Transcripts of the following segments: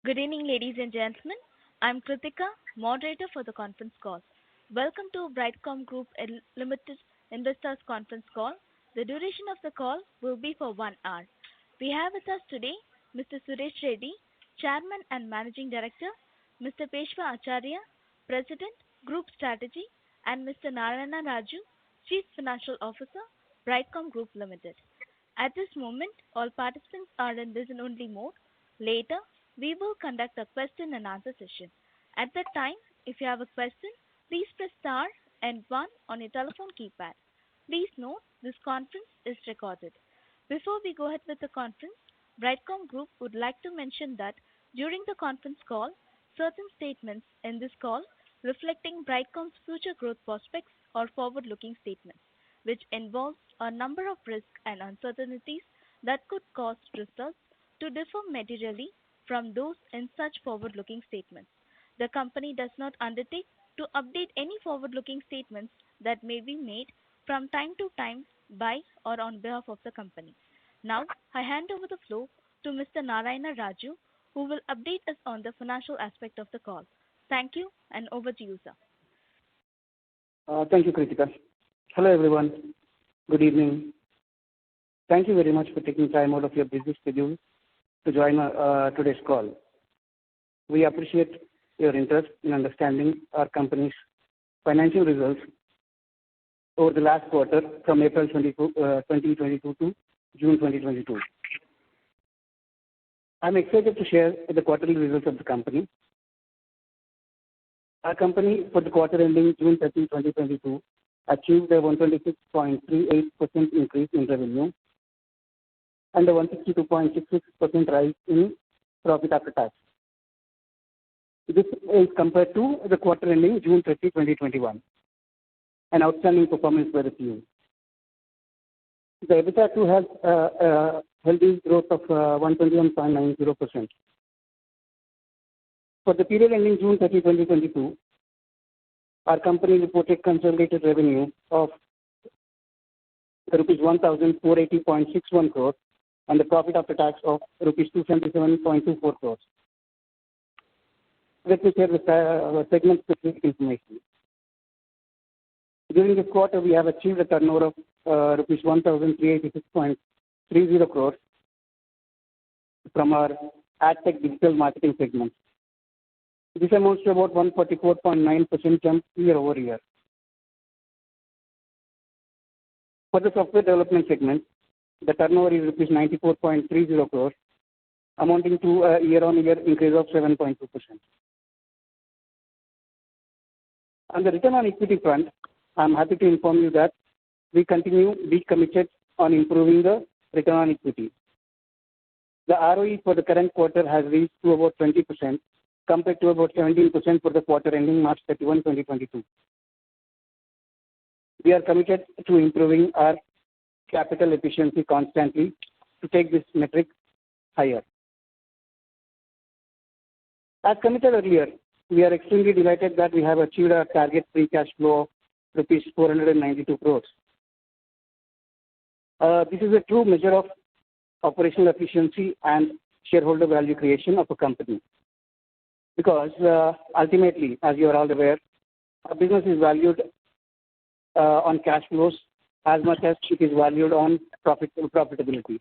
Good evening, ladies and gentlemen. I'm Kritika, moderator for the conference call. Welcome to Brightcom Group Limited Investors Conference Call. The duration of the call will be for 1 hour. We have with us today Mr. Suresh Reddy, Chairman and Managing Director, Mr. Peshwa Acharya, President, Group Strategy, and Mr. Narayana Raju, Chief Financial Officer, Brightcom Group Limited. At this moment, all participants are in listen-only mode. Later, we will conduct a question and answer session. At that time, if you have a question, please press star and 1 on your telephone keypad. Please note this conference is recorded. Before we go ahead with the conference, Brightcom Group would like to mention that during the conference call, certain statements in this call reflecting Brightcom's future growth prospects or forward-looking statements, which involve a number of risks and uncertainties that could cause results to differ materially from those in such forward-looking statements. The company does not undertake to update any forward-looking statements that may be made from time to time by or on behalf of the company. Now, I hand over the floor to Mr. Narayana Raju, who will update us on the financial aspect of the call. Thank you, and over to you, sir. Thank you, Kritika. Hello, everyone. Good evening. Thank you very much for taking time out of your busy schedule to join today's call. We appreciate your interest in understanding our company's financial results over the last quarter from April 2022 to June 2022. I'm excited to share the quarterly results of the company. Our company for the quarter ending June 30, 2022 achieved a 126.38% increase in revenue and a 162.66% rise in profit after tax. This is compared to the quarter ending June 30, 2021, an outstanding performance by the team. The EBITDA too has a healthy growth of 121.90%. For the period ending June 30, 2022, our company reported consolidated revenue of rupees 1,480.61 crores and the profit after tax of rupees 277.24 crores. Let me share the segment-specific information. During this quarter, we have achieved a turnover of rupees 1,386.30 crores from our AdTech digital marketing segment. This amounts to about 144.9% jump year over year. For the software development segment, the turnover is rupees 94.30 crores, amounting to a year-on-year increase of 7.2%. On the return on equity front, I am happy to inform you that we continue to be committed on improving the return on equity. The ROE for the current quarter has reached to about 20%, compared to about 17% for the quarter ending March 31, 2022. We are committed to improving our capital efficiency constantly to take this metric higher. As committed earlier, we are extremely delighted that we have achieved our target free cash flow of rupees 492 crores. This is a true measure of operational efficiency and shareholder value creation of a company. Because ultimately, as you are all aware, our business is valued on cash flows as much as it is valued on profitability.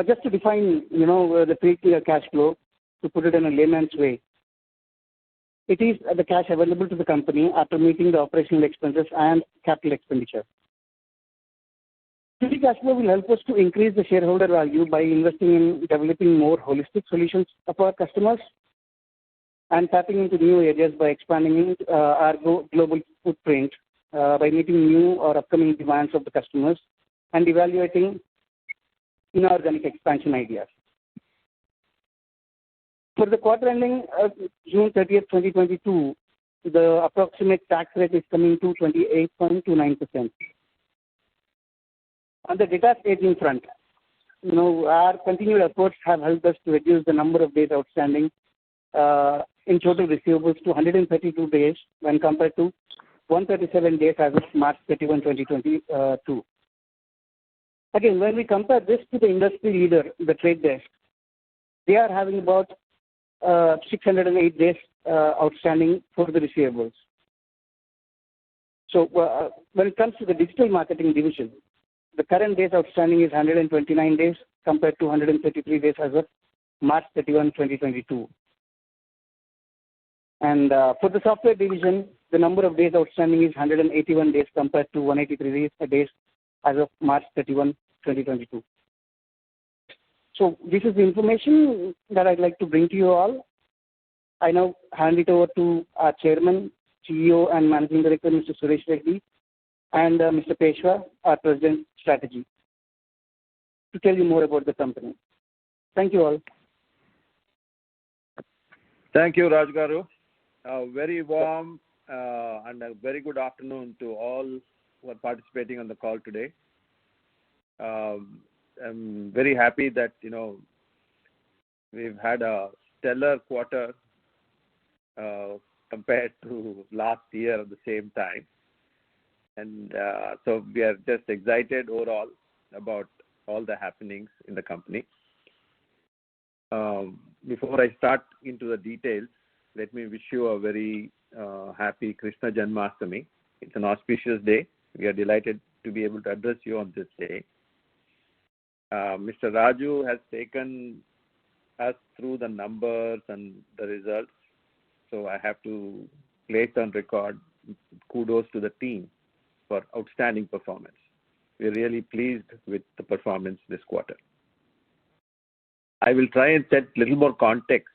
Just to define, the free cash flow, to put it in a layman's way, it is the cash available to the company after meeting the operational expenses and capital expenditure. Free cash flow will help us to increase the shareholder value by investing in developing more holistic solutions for our customers and tapping into new areas by expanding our global footprint by meeting new or upcoming demands of the customers and evaluating inorganic expansion ideas. For the quarter ending June 30th, 2022, the approximate tax rate is coming to 28.29%. On the data staging front, our continued efforts have helped us to reduce the number of days outstanding in total receivables to 132 days when compared to 137 days as of March 31, 2022. Again, when we compare this to the industry leader, the trade desk, they are having about 608 days outstanding for the receivables. So when it comes to the digital marketing division, the current days outstanding is 129 days compared to 133 days as of March 31, 2022. And for the software division, the number of days outstanding is 181 days compared to 183 days as of March 31, 2022. So this is the information that I'd like to bring to you all. I now hand it over to our Chairman, CEO and Managing Director, Mr. Suresh Reddy, and Mr. Peshwa, our President, Strategy, to tell you more about the company. Thank you all. Thank you, Raj Garu. A very warm and a very good afternoon to all who are participating on the call today. I'm very happy that, we've had a stellar quarter compared to last year at the same time. And so we are just excited overall about all the happenings in the company. Before I start into the details, let me wish you a very happy Krishna Janmashtami. It's an auspicious day. We are delighted to be able to address you on this day. Mr. Raju has taken us through the numbers and the results. So I have to place on record kudos to the team for outstanding performance. We're really pleased with the performance this quarter. I will try and set a little more context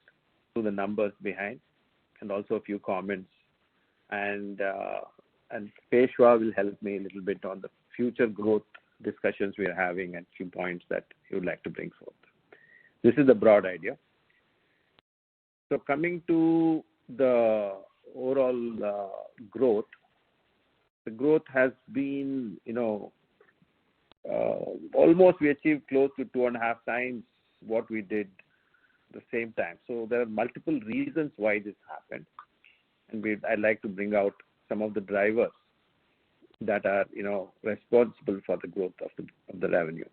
to the numbers behind and also a few comments. And Peshwa will help me a little bit on the future growth discussions we are having and few points that he would like to bring forth. This is the broad idea. So coming to the overall growth, the growth has been, almost we achieved close to 2.5 times what we did the same time. So there are multiple reasons why this happened. And I'd like to bring out some of the drivers that are, responsible for the growth of the revenue.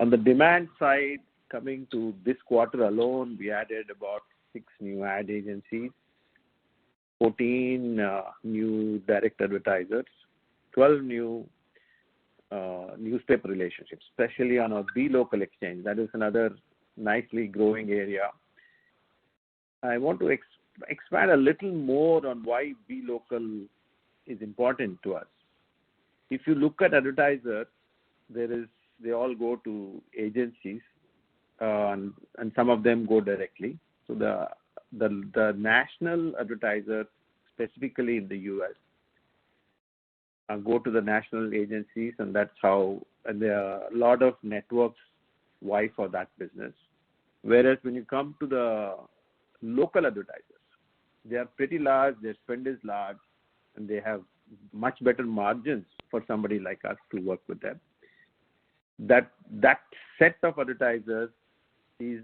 On the demand side, coming to this quarter alone, we added about 6 new ad agencies, 14 new direct advertisers, 12 new newspaper relationships, especially on our B-Local exchange. That is another nicely growing area. I want to expand a little more on why B-Local is important to us. If you look at advertisers, they all go to agencies, and some of them go directly. So the national advertisers, specifically in the US, go to the national agencies, and that's how, and there are a lot of networks vie for that business. Whereas when you come to the local advertisers, they are pretty large, their spend is large, and they have much better margins for somebody like us to work with them. That set of advertisers is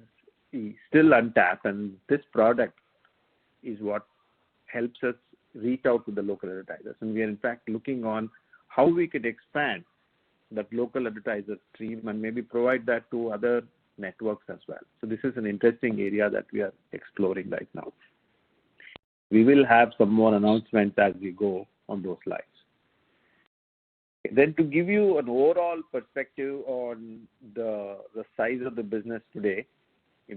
still untapped, and this product is what helps us reach out to the local advertisers. And we are in fact looking on how we could expand that local advertiser stream and maybe provide that to other networks as well. So this is an interesting area that we are exploring right now. We will have some more announcements as we go on those lines. Then to give you an overall perspective on the size of the business today,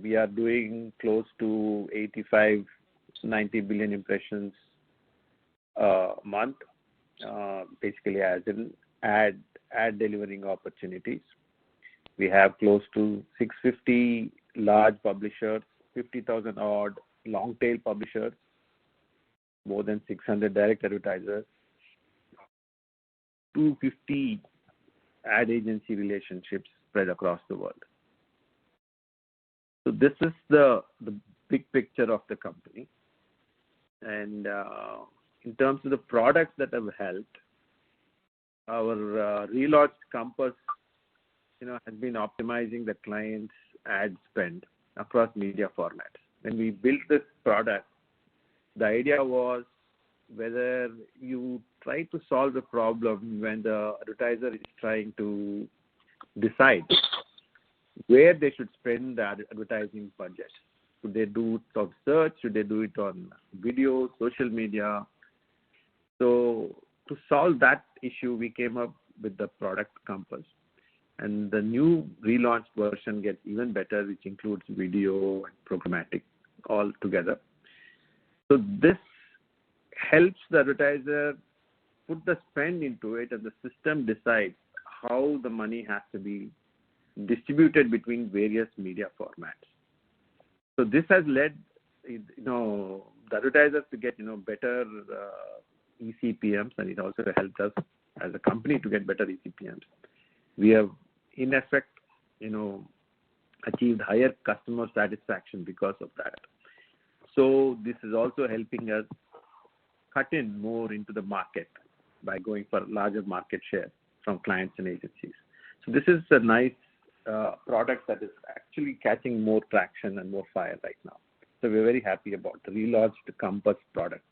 we are doing close to 85-90 billion impressions a month, basically as in ad delivering opportunities. We have close to 650 large publishers, 50,000 odd long tail publishers, more than 600 direct advertisers, 250 ad agency relationships spread across the world. So this is the big picture of the company. And in terms of the products that have helped, our relaunched Compass, has been optimizing the client's ad spend across media formats. When we built this product, the idea was whether you try to solve the problem when the advertiser is trying to decide where they should spend the advertising budget. Should they do it on search? Should they do it on video, social media? So to solve that issue, we came up with the product Compass. And the new relaunched version gets even better, which includes video and programmatic all together. So this helps the advertiser put the spend into it, and the system decides how the money has to be distributed between various media formats. So this has led, the advertisers to get, better eCPMs, and it also helped us as a company to get better eCPMs. We have, in effect, achieved higher customer satisfaction because of that. So this is also helping us cut in more into the market by going for larger market share from clients and agencies. So this is a nice product that is actually catching more traction and more fire right now. So we're very happy about the relaunched Compass product,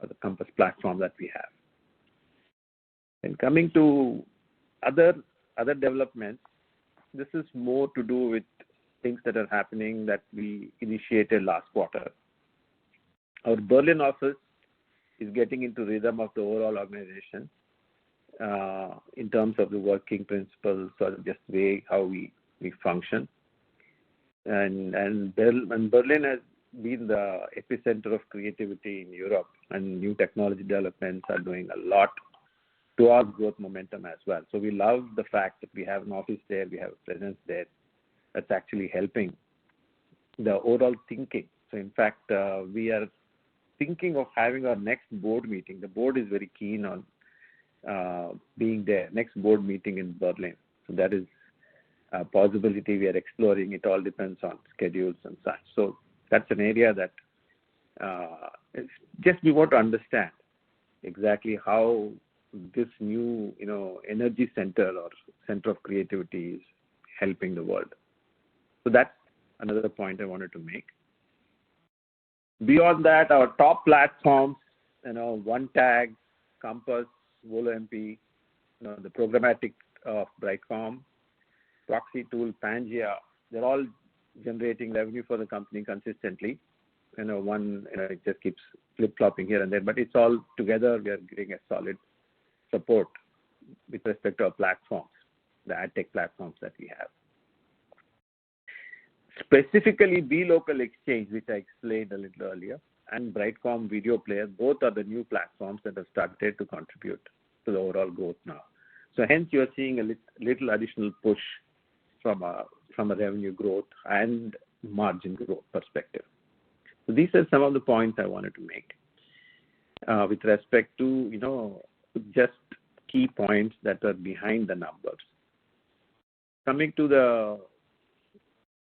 or the Compass platform that we have. And coming to other developments, this is more to do with things that are happening that we initiated last quarter. Our Berlin office is getting into rhythm of the overall organization in terms of the working principles or just way how we function. And Berlin has been the epicenter of creativity in Europe, and new technology developments are doing a lot to our growth momentum as well. So we love the fact that we have an office there, we have a presence there. That's actually helping the overall thinking. So in fact, we are thinking of having our next board meeting. The board is very keen on being there, next board meeting in Berlin. So that is a possibility we are exploring. It all depends on schedules and such. So that's an area that it's just we want to understand exactly how this new, energy center or center of creativity is helping the world. So that's another point I wanted to make. Beyond that, our top platforms, OneTag, Compass, VoloMP, the programmatic of Brightcom, proxy tool, Pangea, they're all generating revenue for the company consistently. It just keeps flip-flopping here and there, but it's all together. We are getting a solid support with respect to our platforms, the ad tech platforms that we have. Specifically, BeLocal Exchange, which I explained a little earlier, and Brightcom Video Player, both are the new platforms that have started to contribute to the overall growth now. So hence, you are seeing a little additional push from a revenue growth and margin growth perspective. So these are some of the points I wanted to make with respect to, just key points that are behind the numbers. Coming to the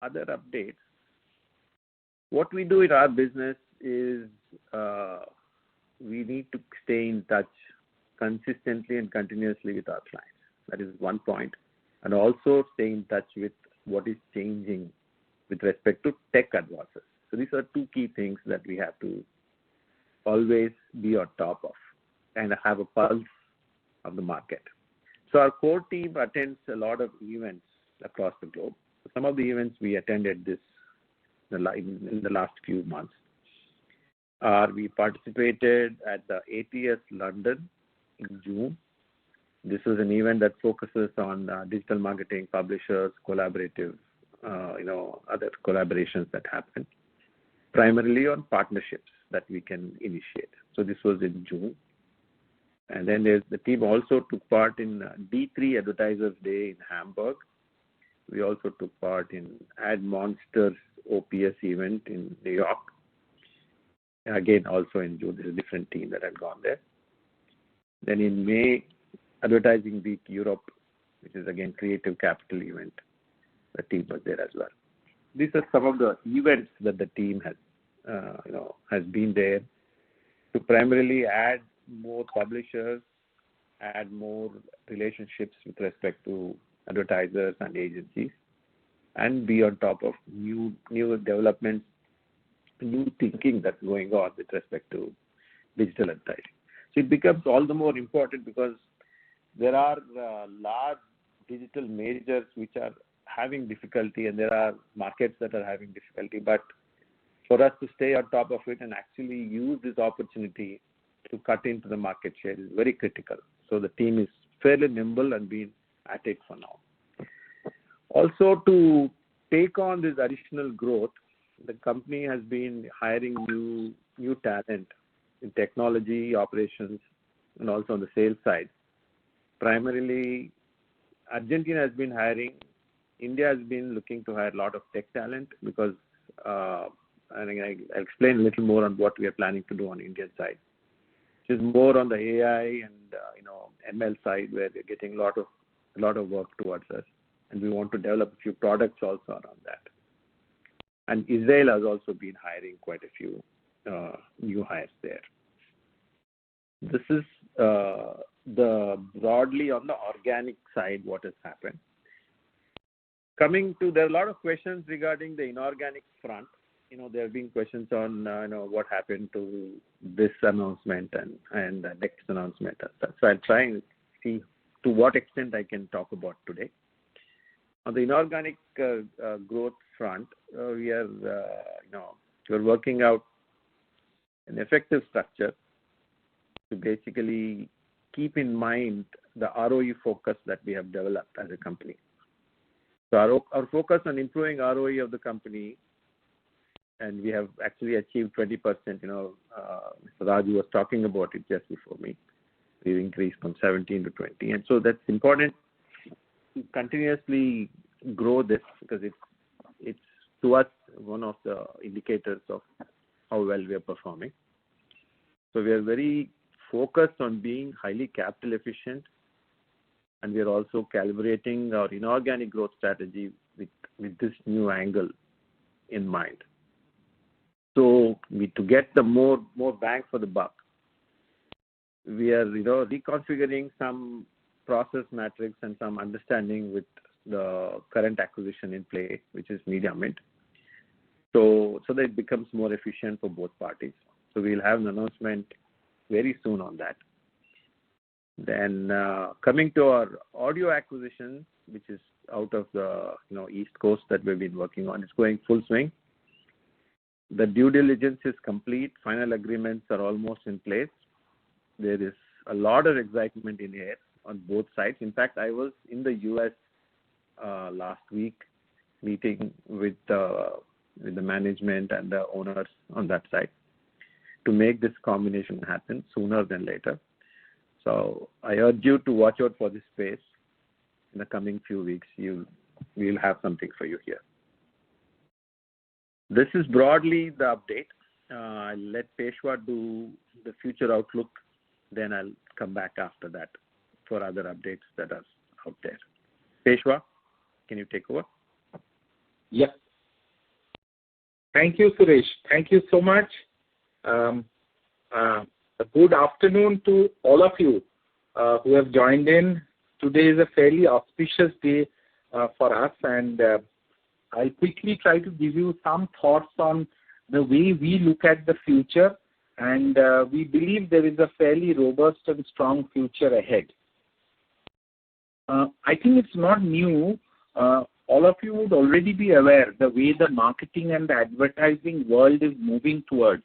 other updates, what we do in our business is we need to stay in touch consistently and continuously with our clients. That is one point. And also stay in touch with what is changing with respect to tech advances. So these are two key things that we have to always be on top of and have a pulse of the market. So our core team attends a lot of events across the globe. Some of the events we attended in the last few months. We participated at the ATS London in June. This is an event that focuses on digital marketing, publishers, collaborative, other collaborations that happen, primarily on partnerships that we can initiate. So this was in June. And then the team also took part in D3 Advertisers Day in Hamburg. We also took part in Ad Monsters OPS event in New York. Again, also in June, there's a different team that had gone there. Then in May, Advertising Week Europe, which is again Creative Capital event. The team was there as well. These are some of the events that the team has been there to primarily add more publishers, add more relationships with respect to advertisers and agencies, and be on top of new developments, new thinking that's going on with respect to digital advertising. So it becomes all the more important because there are large digital majors which are having difficulty, and there are markets that are having difficulty. But for us to stay on top of it and actually use this opportunity to cut into the market share is very critical. So the team is fairly nimble and been at it for now. Also, to take on this additional growth, the company has been hiring new talent in technology, operations, and also on the sales side. Primarily, Argentina has been hiring. India has been looking to hire a lot of tech talent because I'll explain a little more on what we are planning to do on the Indian side, which is more on the AI and ML side, where we're getting a lot of work towards us, and we want to develop a few products also around that. And Israel has also been hiring quite a few new hires there. This is the broadly on the organic side what has happened. Coming to, there are a lot of questions regarding the inorganic front. There have been questions on what happened to this announcement and the next announcement and stuff. So I'll try and see to what extent I can talk about today. On the inorganic growth front, we are we're working out an effective structure to basically keep in mind the ROE focus that we have developed as a company. So our focus on improving ROE of the company, and we have actually achieved 20%. Mr. Raju was talking about it just before me. We've increased from 17 to 20, and so that's important to continuously grow this because it's to us one of the indicators of how well we are performing. So we are very focused on being highly capital efficient, and we are also calibrating our inorganic growth strategy with this new angle in mind. So to get the more bang for the buck, we are reconfiguring some process metrics and some understanding with the current acquisition in play, which is MediaMint, so that it becomes more efficient for both parties. So we'll have an announcement very soon on that. Then coming to our audio acquisition, which is out of the East Coast that we've been working on, it's going full swing. The due diligence is complete. Final agreements are almost in place. There is a lot of excitement in here on both sides. In fact, I was in the U.S. Last week meeting with the management and the owners on that side to make this combination happen sooner than later. So I urge you to watch out for this space. In the coming few weeks, we'll have something for you here. This is broadly the update. I'll let Peshwa do the future outlook. Then I'll come back after that for other updates that are out there. Peshwa, can you take over? Yes. Thank you, Suresh. Thank you so much. A good afternoon to all of you who have joined in. Today is a fairly auspicious day for us, and I'll quickly try to give you some thoughts on the way we look at the future, and we believe there is a fairly robust and strong future ahead. I think it's not new. All of you would already be aware the way the marketing and the advertising world is moving towards.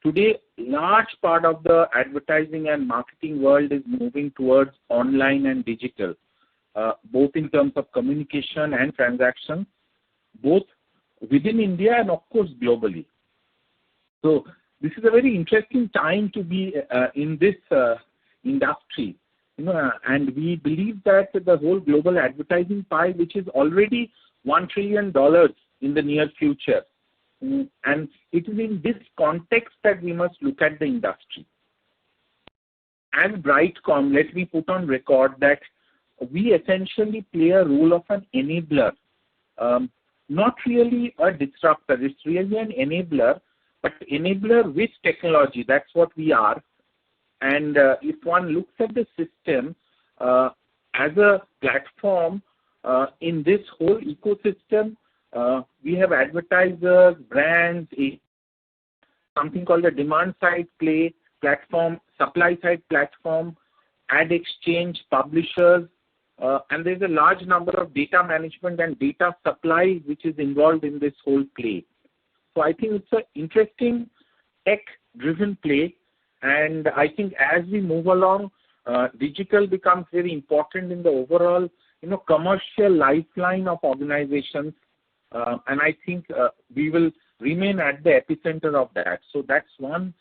Today, large part of the advertising and marketing world is moving towards online and digital, both in terms of communication and transactions, both within India and, of course, globally. So this is a very interesting time to be in this industry. And we believe that the whole global advertising pie, which is already $1 trillion in the near future, and it is in this context that we must look at the industry. As Brightcom, let me put on record that we essentially play a role of an enabler, not really a disruptor. It's really an enabler, but enabler with technology. That's what we are. And if one looks at the system as a platform in this whole ecosystem, we have advertisers, brands, something called a demand-side platform, supply-side platform, ad exchange, publishers, and there's a large number of data management and data supply which is involved in this whole play. So I think it's an interesting tech-driven play, and I think as we move along, digital becomes very important in the overall, commercial lifeline of organizations, and I think we will remain at the epicenter of that. So that's one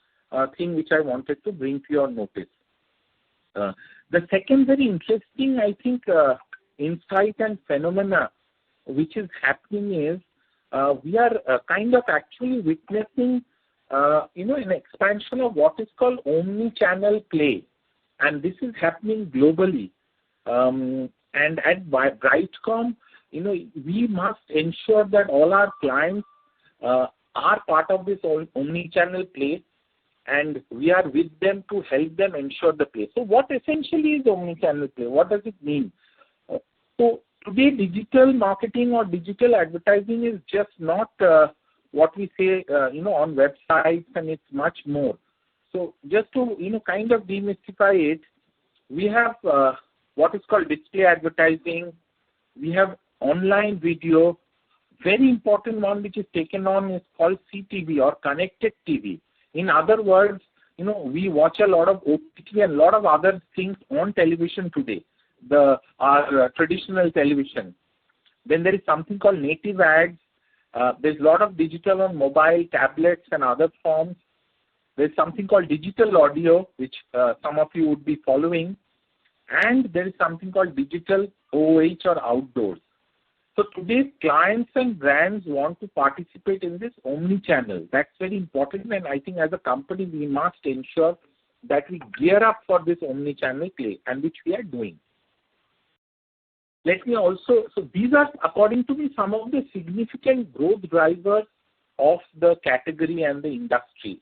thing which I wanted to bring to your notice. The second very interesting, I think, insight and phenomena which is happening is we are kind of actually witnessing, an expansion of what is called omni-channel play, and this is happening globally. And at Brightcom, we must ensure that all our clients are part of this omni-channel play, and we are with them to help them ensure the play. So what essentially is omni-channel play? What does it mean? So today, digital marketing or digital advertising is just not what we say, on websites, and it's much more. So just to, kind of demystify it, we have what is called display advertising. We have online video. Very important one which is taken on is called CTV or connected TV. In other words, we watch a lot of OTT and a lot of other things on television today, our traditional television. Then there is something called native ads. There's a lot of digital on mobile, tablets, and other forms. There's something called digital audio, which some of you would be following. And there is something called digital OOH or outdoors. So today, clients and brands want to participate in this omni-channel. That's very important, and I think as a company, we must ensure that we gear up for this omni-channel play, and which we are doing. Let me also, so these are, according to me, some of the significant growth drivers of the category and the industry.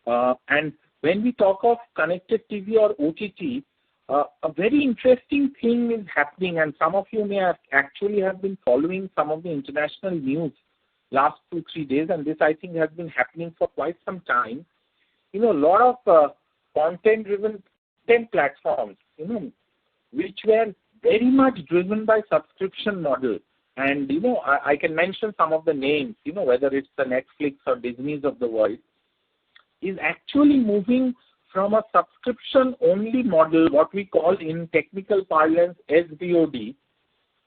And when we talk of connected TV or OTT, a very interesting thing is happening, and some of you may actually have been following some of the international news last 2-3 days, and this I think has been happening for quite some time. A lot of content-driven platforms, which were very much driven by subscription model. And, I can mention some of the names, whether it's the Netflix or Disney's of the world, is actually moving from a subscription-only model, what we call in technical parlance SVOD,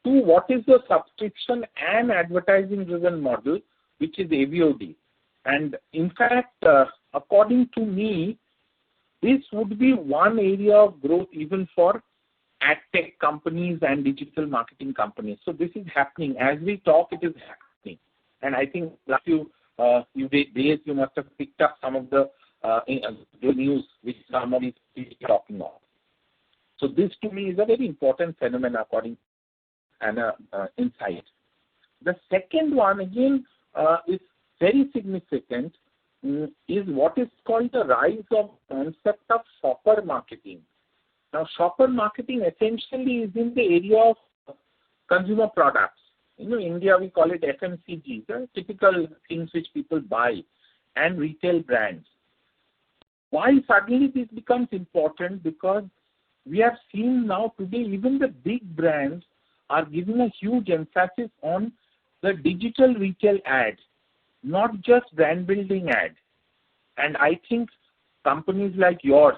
to what is the subscription and advertising-driven model, which is AVOD. And in fact, according to me, this would be one area of growth even for ad tech companies and digital marketing companies. So this is happening. As we talk, it is happening. And I think last few days you must have picked up some of the news which somebody is talking about. So this to me is a very important phenomenon according and insight. The second one again is very significant, is what is called the rise of concept of shopper marketing. Now shopper marketing essentially is in the area of consumer products. In India we call it FMCG, the typical things which people buy, and retail brands. Why suddenly this becomes important? Because we have seen now today even the big brands are giving a huge emphasis on the digital retail ad, not just brand building ad. And I think companies like yours,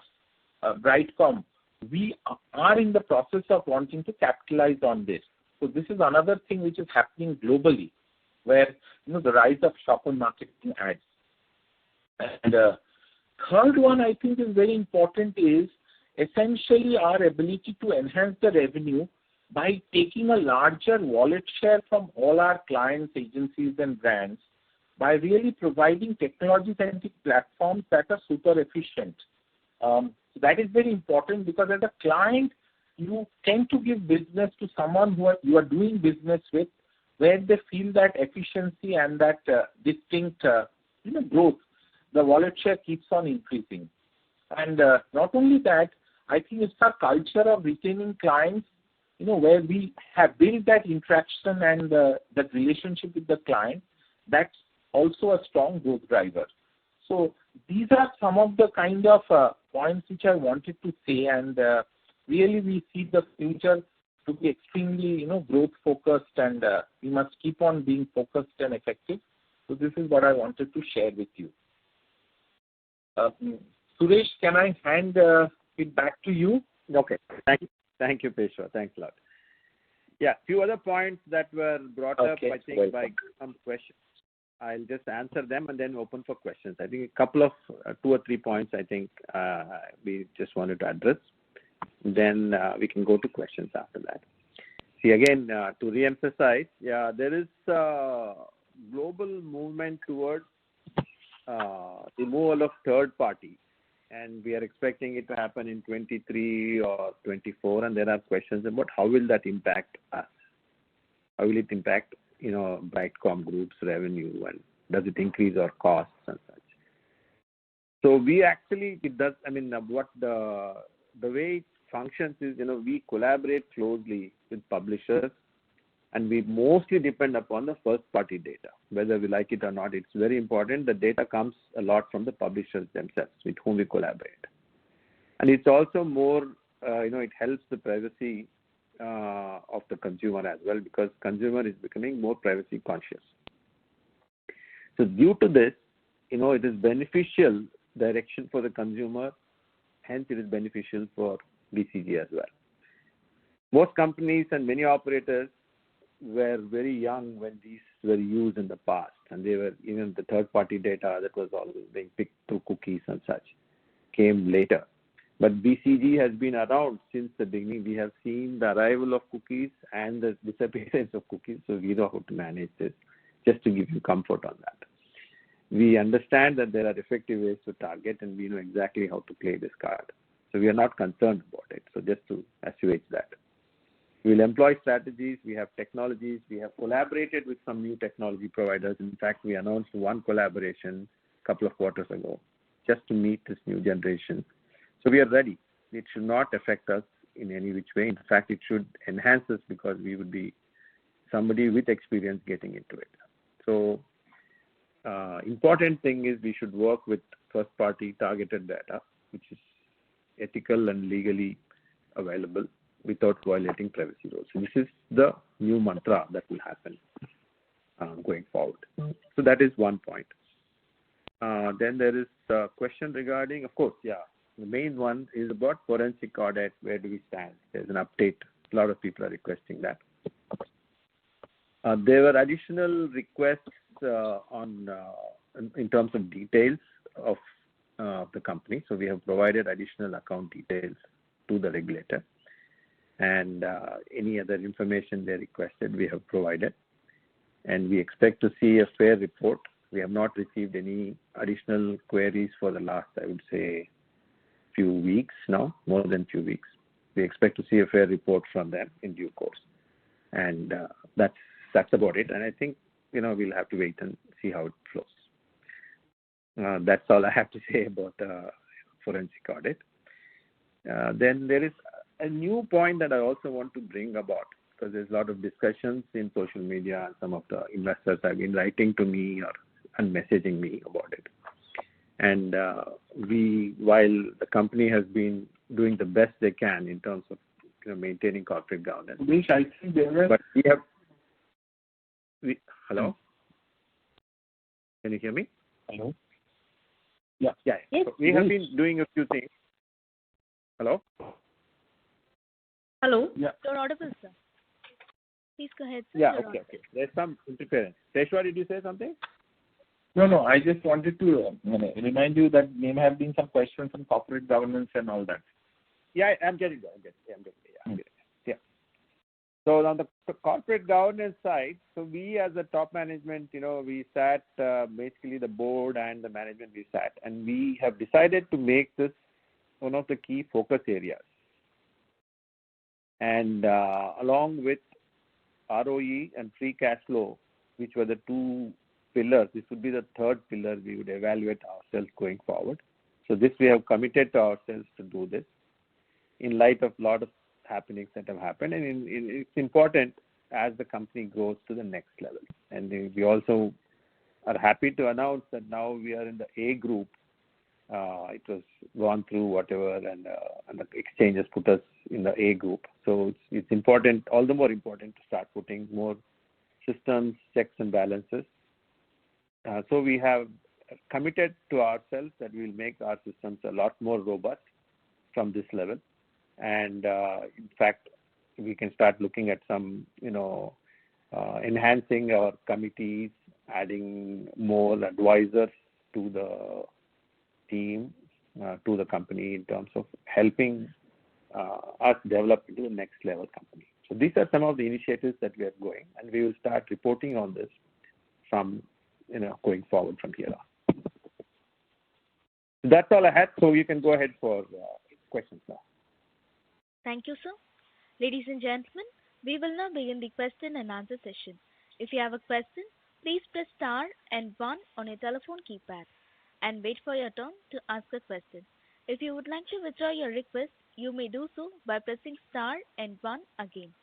Brightcom, we are in the process of wanting to capitalize on this. So this is another thing which is happening globally, where the rise of shopper marketing ads. And third one I think is very important is essentially our ability to enhance the revenue by taking a larger wallet share from all our clients, agencies and brands by really providing technology-centric platforms that are super efficient. That is very important because as a client, you tend to give business to someone who you are doing business with, where they feel that efficiency and that distinct growth. The wallet share keeps on increasing. And not only that, I think it's our culture of retaining clients, where we have built that interaction and that relationship with the client. That's also a strong growth driver. So these are some of the kind of points which I wanted to say, and really we see the future to be extremely, growth focused, and we must keep on being focused and effective. So this is what I wanted to share with you. Suresh, can I hand it back to you? Okay. Thank you, Peshwa. Thanks a lot. Yeah, few other points that were brought up, I think, welcome. by some questions. I'll just answer them and then open for questions. I think a couple of 2 or 3 points I think we just wanted to address. Then we can go to questions after that. See, again, to re-emphasize, there is a global movement towards removal of third party, and we are expecting it to happen in 23 or 24, and there are questions about how will that impact us? How will it impact, Brightcom Group's revenue, and does it increase our costs and such? So we actually, it does, what the way it functions is, we collaborate closely with publishers, and we mostly depend upon the first party data, whether we like it or not. It's very important. The data comes a lot from the publishers themselves with whom we collaborate. And it's also more, it helps the privacy of the consumer as well, because consumer is becoming more privacy conscious. So due to this, it is beneficial direction for the consumer, hence it is beneficial for BCG as well. Most companies and many operators were very young when these were used in the past, and they were, even the third party data that was always being picked through cookies and such came later. But BCG has been around since the beginning. We have seen the arrival of cookies and the disappearance of cookies, so we know how to manage this, just to give you comfort on that. We understand that there are effective ways to target, and we know exactly how to play this card. So we are not concerned about it. So just to assuage that. We will employ strategies. We have technologies. We have collaborated with some new technology providers. In fact, we announced one collaboration a couple of quarters ago just to meet this new generation. So we are ready. It should not affect us in any which way. In fact, it should enhance us, because we would be somebody with experience getting into it. So important thing is we should work with first party targeted data, which is ethical and legally available without violating privacy rules. So this is the new mantra that will happen going forward. So that is one point. Then there is a question regarding, of course, the main one is about forensic audit. Where do we stand? There's an update. A lot of people are requesting that. There were additional requests in terms of details of the company. So we have provided additional account details to the regulator, and any other information they requested, we have provided. And we expect to see a fair report. We have not received any additional queries for the last, I would say, few weeks now, more than few weeks. We expect to see a fair report from them in due course. And that's about it. And I think, we'll have to wait and see how it flows. That's all I have to say about forensic audit. Then there is a new point that I also want to bring about, because there's a lot of discussions in social media, and some of the investors have been writing to me and messaging me about it. And while the company has been doing the best they can in terms of maintaining corporate governance, I think there were... but we have... Hello? Can you hear me? Hello? Yeah. Yes. So we have been doing a few things. Hello? Hello? Yeah. You're audible, sir. Please go ahead, sir. Yeah, You're okay. There's some interference. Peshwa, did you say something? No, I just wanted to remind you that there may have been some questions on corporate governance and all that. Yeah, I'm getting there. Yeah. So on the corporate governance side, so we as a top management, we sat, basically the board and the management, we sat, and we have decided to make this one of the key focus areas. And along with ROE and free cash flow, which were the two pillars, this would be the third pillar we would evaluate ourselves going forward. So this we have committed to ourselves to do this in light of a lot of happenings that have happened, and it's important as the company grows to the next level. And we also are happy to announce that now we are in the A group It was gone through whatever, and the exchanges put us in the A group. So it's important, all the more important, to start putting more systems, checks and balances. So we have committed to ourselves that we will make our systems a lot more robust from this level. And in fact, we can start looking at some, enhancing our committees, adding more advisors to the team, to the company, in terms of helping us develop into the next level company. So these are some of the initiatives that we are going, and we will start reporting on this from, going forward from here on. That's all I had. So you can go ahead for questions now. Thank you, sir. Ladies and gentlemen, we will now begin the question and answer session. If you have a question, please press star and one on your telephone keypad and wait for your turn to ask a question. If you would like to withdraw your request, you may do so by pressing star and one again.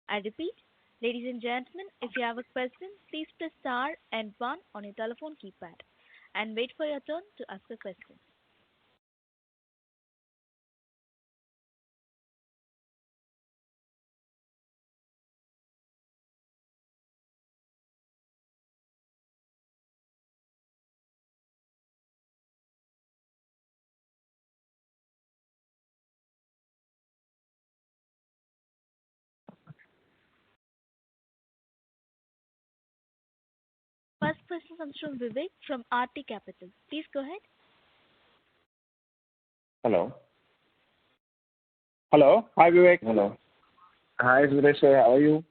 I repeat, ladies and gentlemen, if you have a question, please press star and one on your telephone keypad and wait for your turn to ask a question. First question comes from Vivek from RT Capital. Please go ahead. Hello. Hello. Hi, Vivek. Hello. Hi, Suresh sir. How are you?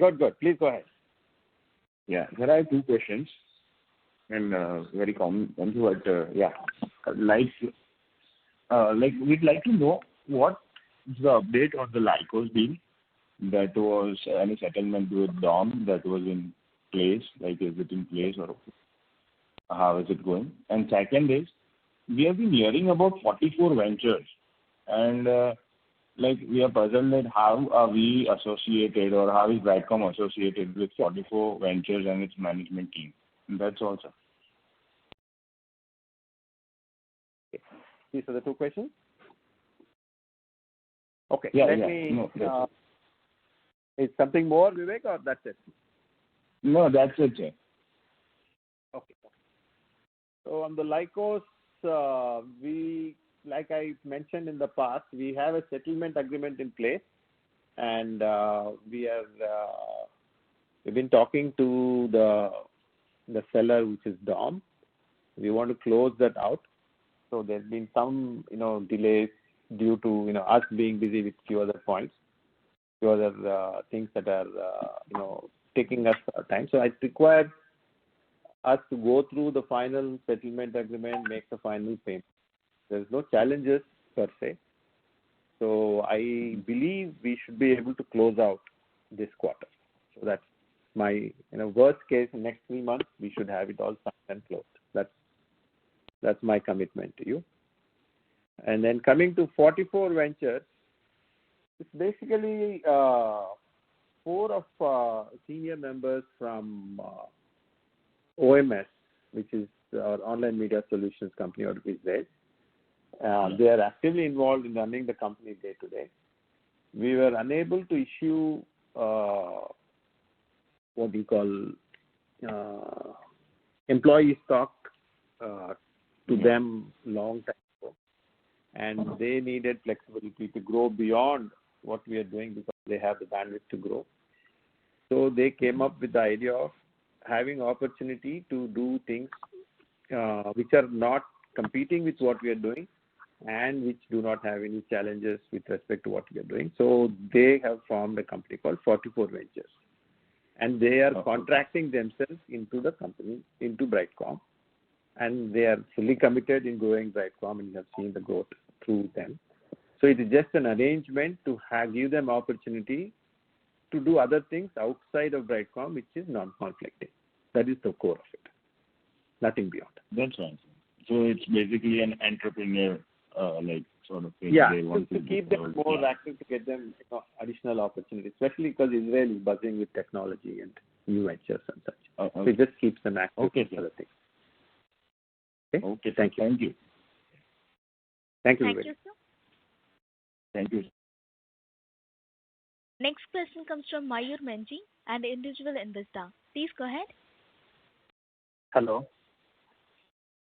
Good. Please go ahead. Yeah, there are two questions, and very common ones. But like we'd like to know what is the update on the Lycos deal. That was any settlement with DOM that was in place. Like, is it in place, or how is it going? And second is, we have been hearing about 44 ventures, and we are puzzled that how are we associated, or how is Brightcom associated with 44 ventures and its management team? And that's all, sir. Okay. These are the two questions? Okay. Is something more, Vivek, or that's it? No, that's it, sir. Okay. So on the Lycos, we, like I mentioned in the past, we have a settlement agreement in place, and we've been talking to the seller, which is DOM. We want to close that out. So there's been some, delays due to, us being busy with few other points, few other things that are, taking us time. So it required us to go through the final settlement agreement, make the final payment. There's no challenges per se. So I believe we should be able to close out this quarter. So that's my, worst case, in next 3 months, we should have it all signed and closed. That's my commitment to you. And then coming to 44 ventures, it's basically 4 of senior members from OMS, which is our online media solutions company, or VZ. They are actively involved in running the company day to day. We were unable to issue what we call employee stock to them long time ago, and they needed flexibility to grow beyond what we are doing because they have the bandwidth to grow. So they came up with the idea of having opportunity to do things which are not competing with what we are doing and which do not have any challenges with respect to what we are doing. So they have formed a company called 44 Ventures, and they are contracting themselves into the company, into Brightcom, and they are fully committed in growing Brightcom, and you have seen the growth through them. So it is just an arrangement to give them opportunity to do other things outside of Brightcom, which is non-conflicting. That is the core of it. Nothing beyond. That's right. So it's basically an entrepreneur sort of thing. Yeah, they want to keep them more active, to get them additional opportunities, especially because Israel is buzzing with technology and new ventures and such. So it just keeps them active. Okay, for other things. Okay. Thank you. Thank you. Thank you. Thank you, sir. Thank you. Next question comes from Mayur Menji, an individual investor. Please go ahead. Hello.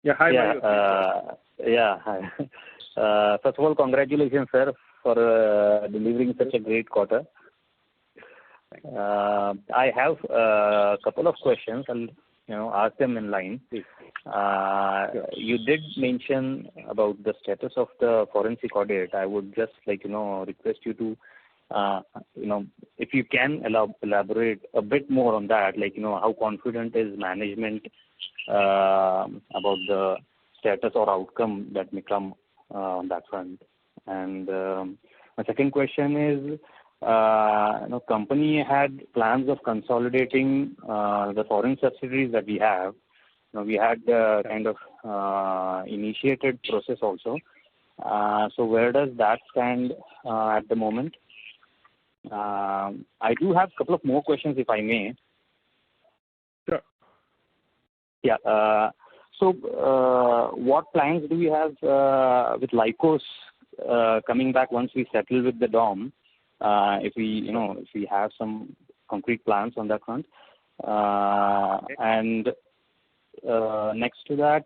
Yeah. Hi, Yeah. Mayur. Yeah. Hi. First of all, congratulations, sir, for delivering such a great quarter. I have a couple of questions. I'll ask them in line. You did mention about the status of the forensic audit. I would just request you to if you can elaborate a bit more on that, how confident is management about the status or outcome that may come on that front. And my second question is, company had plans of consolidating the foreign subsidiaries that we have. We had kind of initiated process also. So where does that stand at the moment? I do have a couple of more questions, if I may. Sure. Yeah. So what plans do we have with Lycos coming back once we settle with the DOM? If we have some concrete plans on that front. And next to that,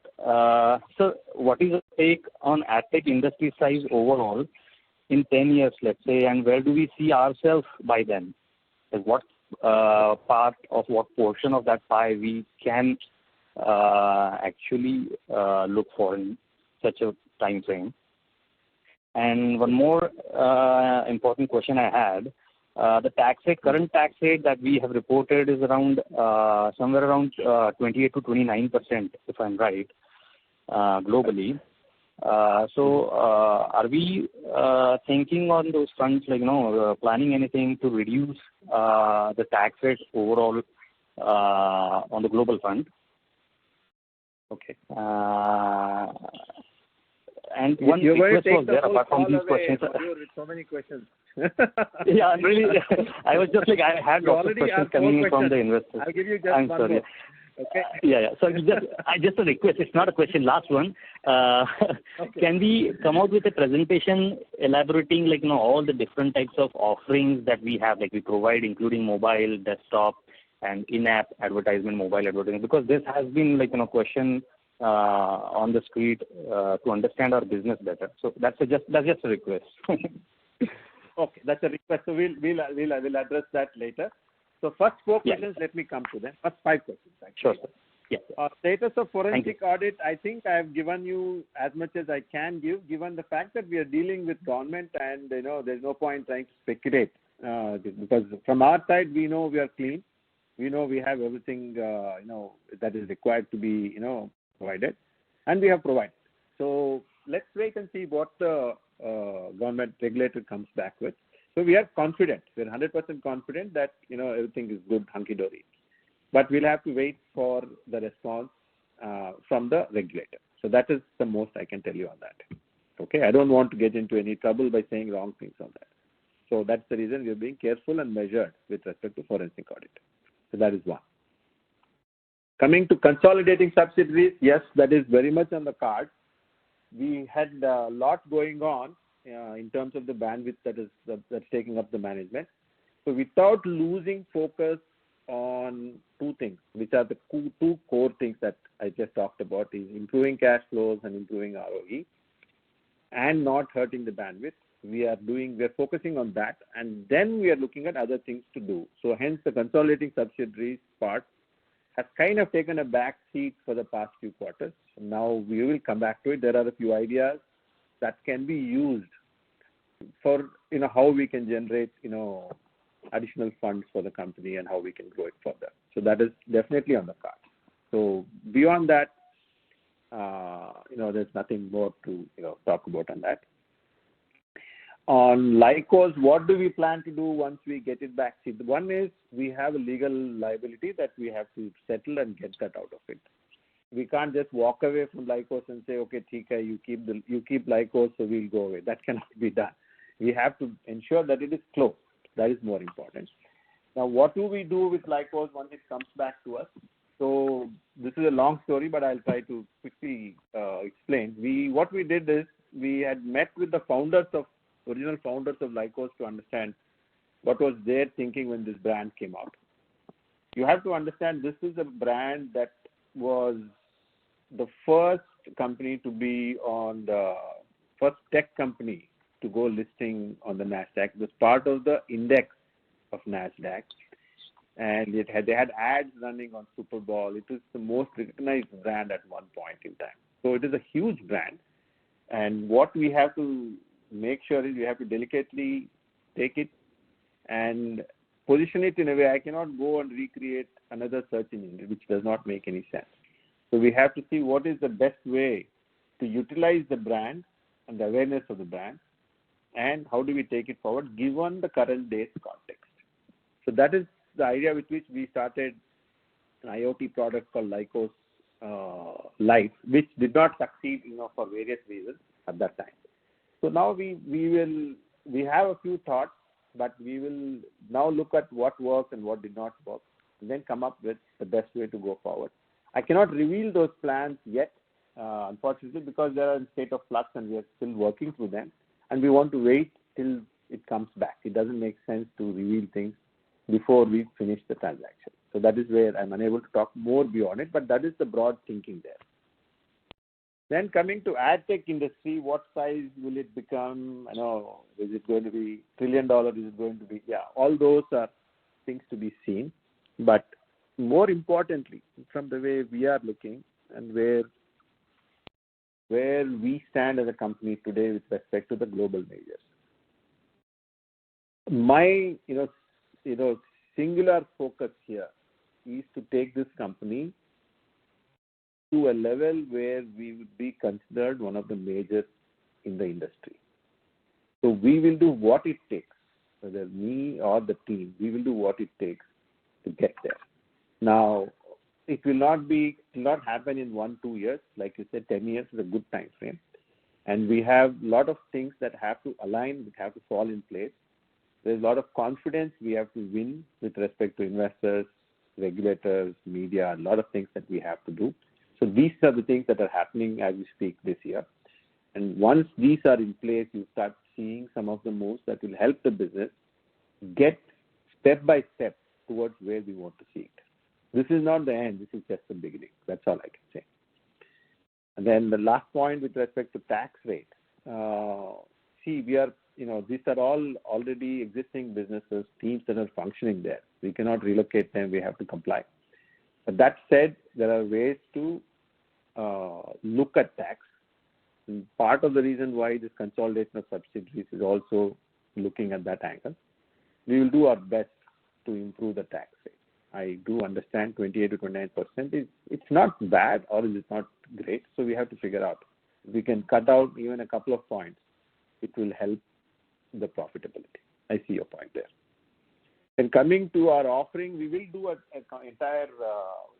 so what is the take on AdTech industry size overall in 10 years, let's say, and where do we see ourselves by then? Like what part of what portion of that pie we can actually look for in such a time frame? And one more important question I had, the tax rate, current tax rate that we have reported is around somewhere around 28 to 29%, if I'm right, globally. So are we thinking on those fronts, planning anything to reduce the tax rate overall on the global front? Okay. And one request was there apart from these questions. With so many questions. Yeah, really. I was just I had lots of questions coming in from the investors. I'll give you just I'm one sorry. more. Okay. Yeah. So just a request. It's not a question. Last one. Okay. Can we come out with a presentation elaborating all the different types of offerings that we have, we provide, including mobile, desktop, and in-app advertisement, mobile advertising? Because this has been question on the street to understand our business better. So that's just a request. Okay, that's a request. So we'll address that later. So first 4 questions, let me come to them. First 5 questions, actually. Sure, sir. Yeah. Status of forensic audit, I think I have given you as much as I can give, given the fact that we are dealing with government and, there's no point trying to speculate. Because from our side, we know we are clean. We know we have everything, that is required to be, provided. And we have provided. So let's wait and see what the government regulator comes back with. So we are confident. We're 100% confident that, everything is good, hunky-dory. But we'll have to wait for the response from the regulator. So that is the most I can tell you on that. Okay? I don't want to get into any trouble by saying wrong things on that. So that's the reason we're being careful and measured with respect to forensic audit. So that is one. Coming to consolidating subsidiaries, yes, that is very much on the card. We had a lot going on in terms of the bandwidth that's taking up the management. So without losing focus on 2 things, which are the 2 core things that I just talked about, is improving cash flows and improving ROE, and not hurting the bandwidth. We are focusing on that, and then we are looking at other things to do. So hence the consolidating subsidiaries part has kind of taken a back seat for the past few quarters. Now we will come back to it. There are a few ideas that can be used for, how we can generate, additional funds for the company and how we can grow it further. So that is definitely on the card. So beyond that, there's nothing more to, talk about on that. On Lycos, what do we plan to do once we get it back? See, one is we have a legal liability that we have to settle and get that out of it. We can't just walk away from Lycos and say, okay, Tika, you keep Lycos, so we'll go away. That cannot be done. We have to ensure that it is closed. That is more important. Now, what do we do with Lycos once it comes back to us? So this is a long story, but I'll try to quickly explain. What we did is we had met with the original founders of Lycos to understand what was their thinking when this brand came out. You have to understand this is a brand that was the first company to be on the first tech company to go listing on the NASDAQ. It was part of the index of NASDAQ. And they had ads running on Super Bowl. It was the most recognized brand at one point in time. So it is a huge brand. And what we have to make sure is we have to delicately take it and position it in a way. I cannot go and recreate another search engine, which does not make any sense. So we have to see what is the best way to utilize the brand and the awareness of the brand, and how do we take it forward given the current day's context. So that is the idea with which we started an IoT product called Lycos Life, which did not succeed, for various reasons at that time. So now we have a few thoughts, but we will now look at what worked and what did not work, and then come up with the best way to go forward. I cannot reveal those plans yet, unfortunately, because they are in state of flux and we are still working through them, and we want to wait till it comes back. It doesn't make sense to reveal things before we finish the transaction. So that is where I'm unable to talk more beyond it, but that is the broad thinking there. Then coming to ad tech industry, what size will it become? Is it going to be $1 trillion? Is it going to be, all those are things to be seen. But more importantly, from the way we are looking and where we stand as a company today with respect to the global majors. My, singular focus here is to take this company to a level where we would be considered one of the majors in the industry. So we will do what it takes, whether me or the team, we will do what it takes to get there. Now, it will not happen in 1-2 years. Like you said, 10 years is a good time frame. And we have a lot of things that have to align, that have to fall in place. There's a lot of confidence we have to win with respect to investors, regulators, media, a lot of things that we have to do. So these are the things that are happening as we speak this year. And once these are in place, you start seeing some of the moves that will help the business get step by step towards where we want to see it. This is not the end. This is just the beginning. That's all I can say. And then the last point with respect to tax rate. We are, these are all already existing businesses, teams that are functioning there. We cannot relocate them. We have to comply. But that said, there are ways to look at tax. And part of the reason why this consolidation of subsidiaries is also looking at that angle. We will do our best to improve the tax rate. I do understand 28 to 29% it's not bad or is it not great. So we have to figure out. If we can cut out even a couple of points, it will help the profitability. I see your point there. And coming to our offering, we will do an entire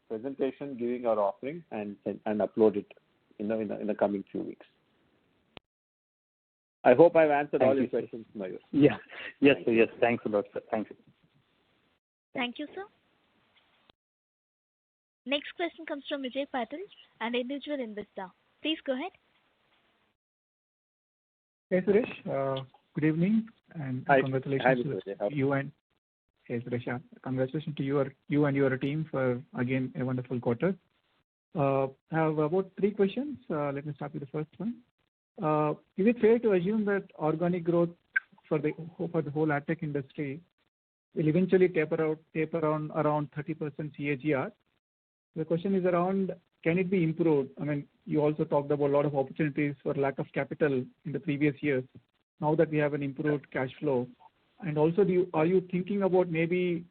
presentation giving our offering and upload it in the coming few weeks. I hope I've answered all your questions, Mayur. Yeah. Yes, sir. Yes. Thanks a lot, sir. Thank you. Thank you, sir. Next question comes from Vijay Patil, an individual investor. Please go ahead. Hey, Suresh. Good evening and congratulations to you and Suresh. Congratulations to you and your team for again a wonderful quarter. I have about 3 questions. Let me start with the first one. Is it fair to assume that organic growth for the whole AdTech industry will eventually taper on around 30% CAGR? The question is around, can it be improved? I mean, you also talked about a lot of opportunities for lack of capital in the previous years. Now that we have an improved cash flow, and also are you thinking about maybe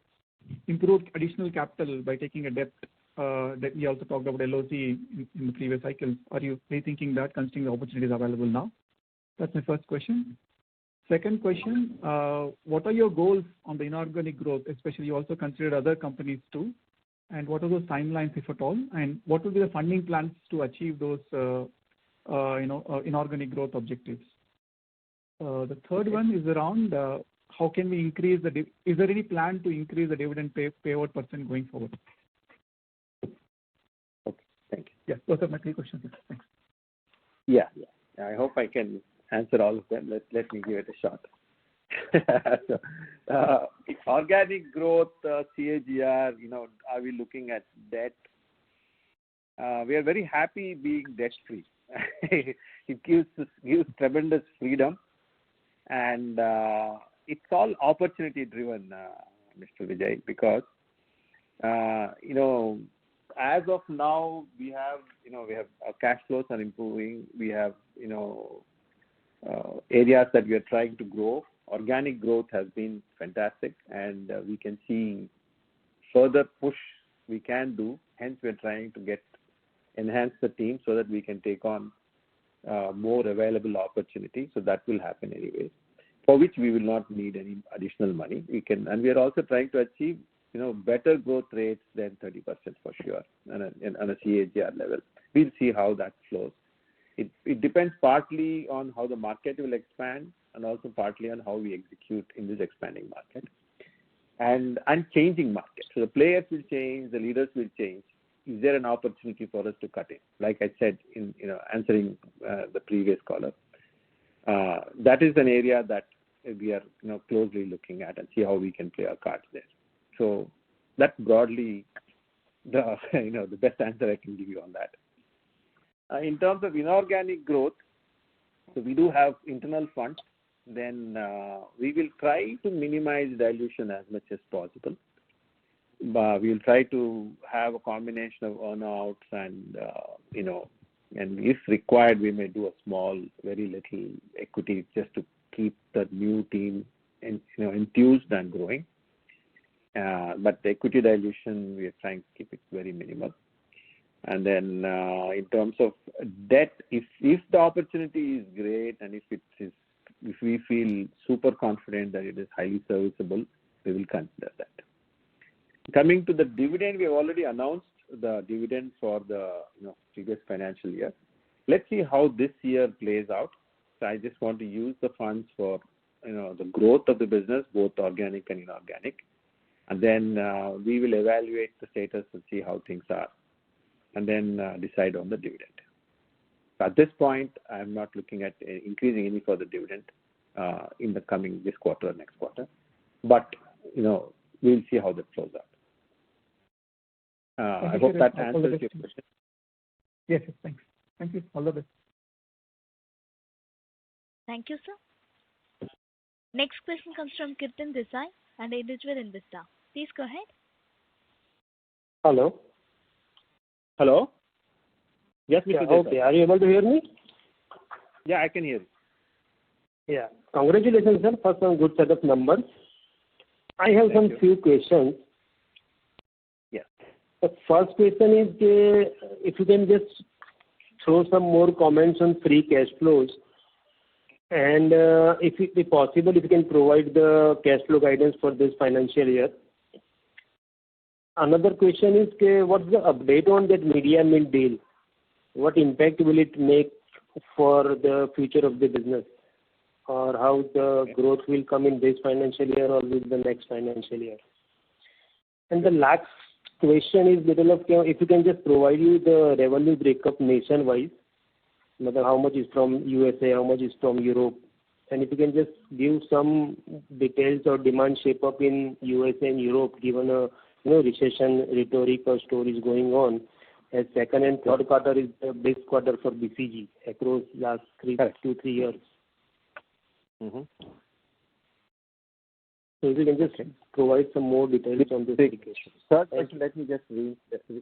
improved additional capital by taking a debt? That we also talked about LOC in the previous cycles. Are you rethinking that, considering the opportunities available now? That's my first question. Second question, what are your goals on the inorganic growth? Especially, you also considered other companies too. And what are those timelines, if at all? And what will be the funding plans to achieve those, inorganic growth objectives? The third one is around how can we increase is there any plan to increase the dividend payout % going forward? Thank you. Yeah, those are my 3 questions. Thanks. Yeah. I hope I can answer all of them. Let me give it a shot. So, organic growth, CAGR, are we looking at debt? We are very happy being debt-free. It gives tremendous freedom, and it's all opportunity-driven, Mr. Vijay, because as of now, we have our cash flows are improving. We have areas that we are trying to grow. Organic growth has been fantastic, and we can see further push we can do. Hence, we are trying to enhance the team so that we can take on more available opportunities. So that will happen anyway, for which we will not need any additional money. And we are also trying to achieve better growth rates than 30% for sure on a CAGR level. We'll see how that flows. It depends partly on how the market will expand and also partly on how we execute in this expanding market and changing market. So the players will change, the leaders will change. Is there an opportunity for us to cut in? Like I said in answering the previous caller, that is an area that we are closely looking at and see how we can play our cards there. So that's broadly the the best answer I can give you on that. In terms of inorganic growth, so we do have internal funds. Then we will try to minimize dilution as much as possible. But we will try to have a combination of earn-outs and and if required, we may do a small, very little equity just to keep the new team enthused and growing. But the equity dilution, we are trying to keep it very minimal. And then in terms of debt, if the opportunity is great and if we feel super confident that it is highly serviceable, we will consider that. Coming to the dividend, we have already announced the dividend for the previous financial year. Let's see how this year plays out. So I just want to use the funds for the growth of the business, both organic and inorganic, and then we will evaluate the status and see how things are, and then decide on the dividend. So at this point, I'm not looking at increasing any further dividend in the coming this quarter or next quarter, but we'll see how that flows out. I hope that answers your question. Yes, thanks. Thank you. All the best. Thank you, sir. Next question comes from Kirtan Desai, an individual investor. Please go ahead. Hello. Hello. Yes, Mr. Desai. Okay. Are you able to hear me? Yeah, I can hear you. Yeah. Congratulations, sir, for some good set of numbers. I have few questions. Yeah. The first question is, if you can just throw some more comments on free cash flows, and if it be possible, if you can provide the cash flow guidance for this financial year. Another question is, what's the update on that Media Mint deal? What impact will it make for the future of the business? Or how the growth will come in this financial year or with the next financial year? And the last question is, if you can just provide you the revenue breakup nation-wise, how much is from USA, how much is from Europe, and if you can just give some details or demand shape up in USA and Europe, given a recession rhetoric or stories going on, as second and third quarter is the best quarter for BCG across last 2-3 years. Mm-hmm. So if you can just provide some more details on this application. Sir, let me just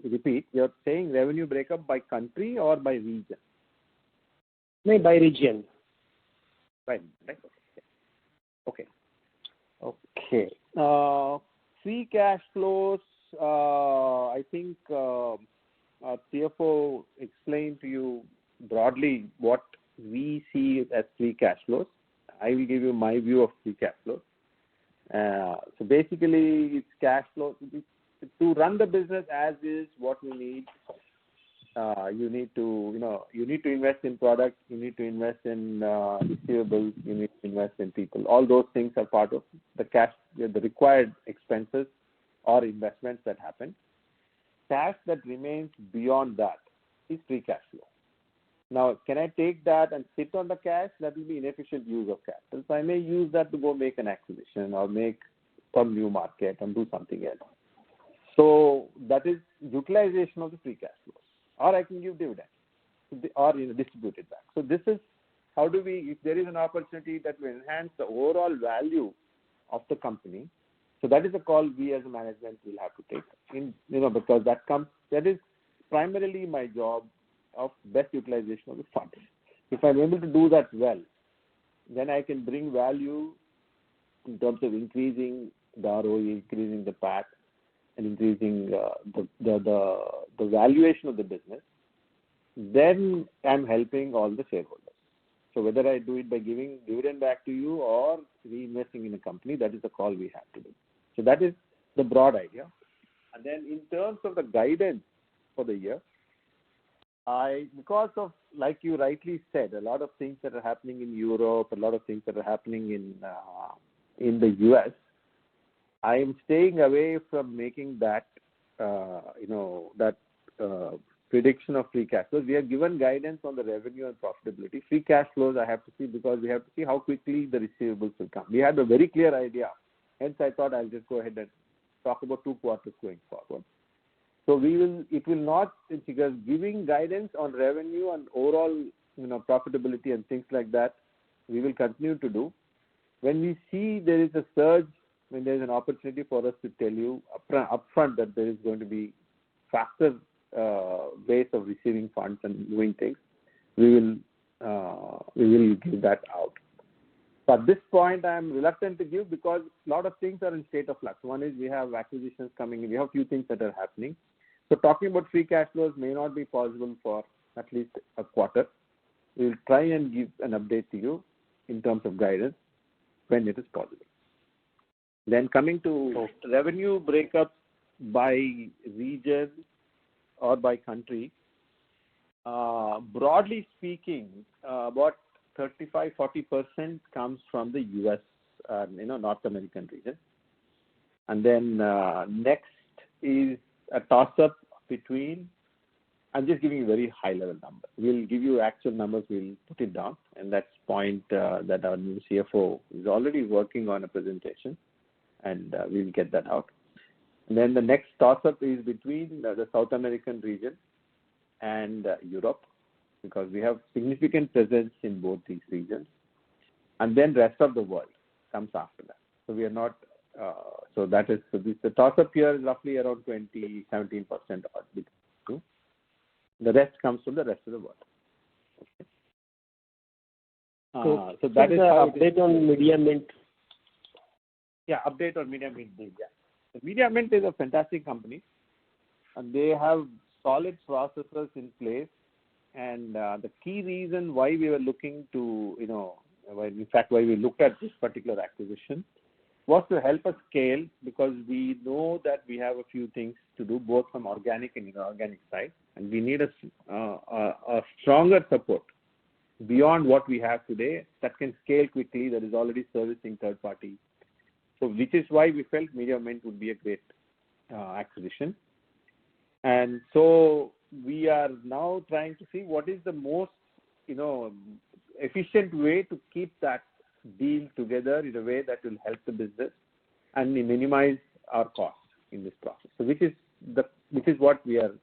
repeat. You're saying revenue breakup by country or by region? No, by region. Right. Okay. Free cash flows, I think our CFO explained to you broadly what we see as free cash flows. I will give you my view of free cash flows. So basically, it's cash flow to run the business as is. What we need, you need to invest in products. You need to invest in receivables. You need to invest in people. All those things are part of the cash, the required expenses or investments that happen. Cash that remains beyond that is free cash flow. Now, can I take that and sit on the cash? That will be inefficient use of capital. So I may use that to go make an acquisition or make some new market and do something else. So that is utilization of the free cash flow. Or I can give dividends or distribute it back. So this is how do we, if there is an opportunity that will enhance the overall value of the company, so that is a call we as a management will have to take, because that is primarily my job of best utilization of the funds. If I'm able to do that well, then I can bring value in terms of increasing the ROE, increasing the PAT, and increasing the valuation of the business. Then I'm helping all the shareholders. So whether I do it by giving dividend back to you or reinvesting in a company, that is the call we have to do. So that is the broad idea. And then in terms of the guidance for the year, because of, like you rightly said, a lot of things that are happening in Europe, a lot of things that are happening in the US, I am staying away from making that, prediction of free cash flows. We have given guidance on the revenue and profitability. Free cash flows I have to see because we have to see how quickly the receivables will come. We had a very clear idea. Hence, I thought I'll just go ahead and talk about 2 quarters going forward. So it will not, because giving guidance on revenue and overall, profitability and things like that, we will continue to do. When we see there is a surge, when there is an opportunity for us to tell you upfront that there is going to be faster ways of receiving funds and moving things, we will give that out. So at this point, I am reluctant to give because a lot of things are in state of flux. One is we have acquisitions coming in. We have a few things that are happening. So talking about free cash flows may not be possible for at least a quarter. We will try and give an update to you in terms of guidance when it is possible. Then coming to revenue breakup by region or by country, broadly speaking, about 35-40% comes from the US, North American region. And then next is a toss-up between, I'm just giving you a very high-level number. We'll give you actual numbers, we'll put it down, and that's point that our new CFO is already working on a presentation, and we'll get that out. And then the next toss-up is between the South American region and Europe, because we have significant presence in both these regions. And then rest of the world comes after that. So we are not, the toss-up here is roughly around 17% odd. The rest comes from the rest of the world. Okay. So that is the update on Media Mint. Yeah, update on Media Mint. Yeah. The Media Mint is a fantastic company, and they have solid processes in place. And the key reason why we were looking to, why we looked at this particular acquisition was to help us scale, because we know that we have a few things to do, both from organic and inorganic side, and we need a stronger support beyond what we have today that can scale quickly, that is already servicing third party. So which is why we felt Media Mint would be a great acquisition. And so we are now trying to see what is the most, efficient way to keep that deal together in a way that will help the business and minimize our costs in this process. So which is what we are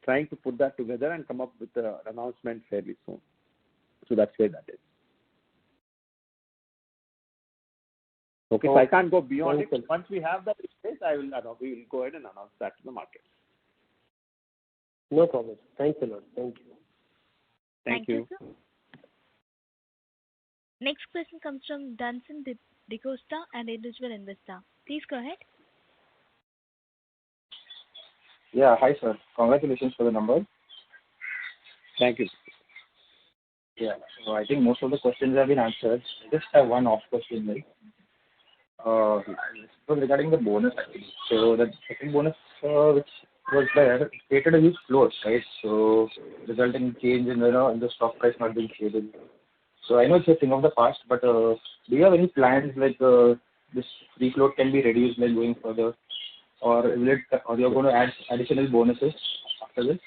trying to put that together and come up with an announcement fairly soon. So that's where that is. Okay, so I can't go beyond it. Once we have that in place, we will go ahead and announce that to the market. No problem. Thanks a lot. Thank you. Thank you. Sir. Next question comes from Danson DeCosta, an individual investor. Please go ahead. Yeah, hi sir. Congratulations for the number. Thank you. Yeah, so I think most of the questions have been answered. I just have one off question, right? So regarding the bonus, actually. So the second bonus which was there created a huge float, right? So resulting in change in the stock price not being stable. So I know it's a thing of the past, but do you have any plans like this free float can be reduced like going further, or you're going to add additional bonuses after this?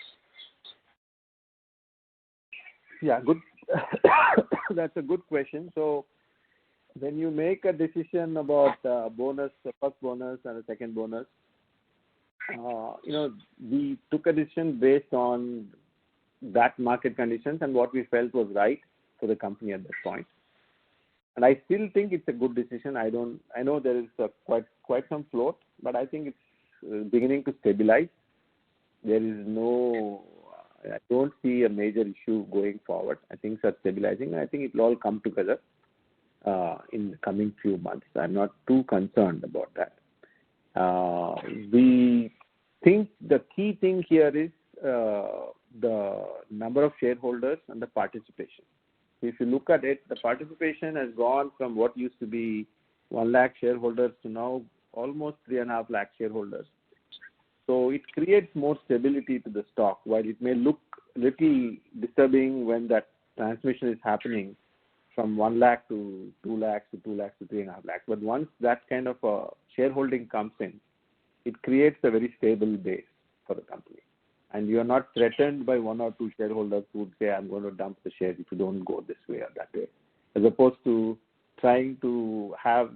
Yeah, good. That's a good question. So when you make a decision about bonus, the first bonus and the second bonus, we took a decision based on that market conditions and what we felt was right for the company at that point. And I still think it's a good decision. I know there is quite some float, but I think it's beginning to stabilize. There is I don't see a major issue going forward. I think it's stabilizing. I think it will all come together in the coming few months. I'm not too concerned about that. We think the key thing here is the number of shareholders and the participation. If you look at it, the participation has gone from what used to be 1 lakh shareholders to now almost 3.5 lakh shareholders. So it creates more stability to the stock. While it may look little disturbing when that transmission is happening from 1 lakh to 2 lakhs to 2 lakhs to 3.5 lakhs. But once that kind of a shareholding comes in, it creates a very stable base for the company. And you are not threatened by 1 or 2 shareholders who would say, I'm going to dump the shares if you don't go this way or that way. As opposed to trying to have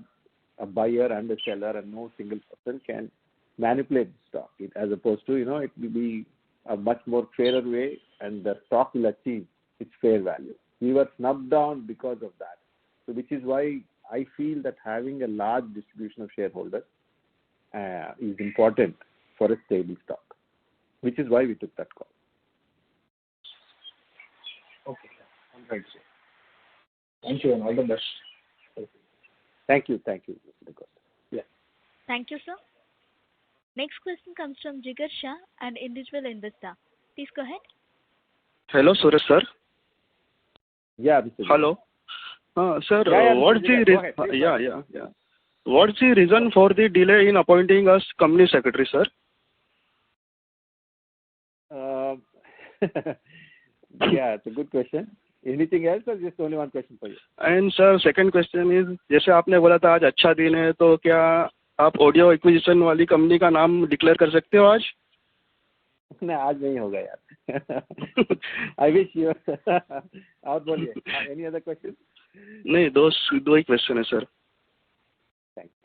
a buyer and a seller and no single person can manipulate the stock. As opposed to, it will be a much more fairer way and the stock will achieve its fair value. We were snubbed down because of that. So which is why I feel that having a large distribution of shareholders is important for a stable stock, which is why we took that call. Okay. All right, sir. Thank you and all the best. Thank you, Mr. Decosta. Yeah. Thank you, sir. Next question comes from Jigar Shah, an individual investor. Please go ahead. Hello, Suresh sir. Yeah, Mr. Hello. Sir, what's the What's the reason for the delay in appointing us company secretary, sir? Yeah, it's a good question. Anything else or just only one question for you? And sir, second question is, जैसे आपने बोला था आज अच्छा दिन है, तो क्या आप ऑडियो एक्विजिशन वाली कंपनी का नाम डिक्लेयर कर सकते हो आज? नहीं, आज नहीं होगा यार. I wish you. और बोलिए. Any other questions? नहीं, दो ही क्वेश्चन है sir.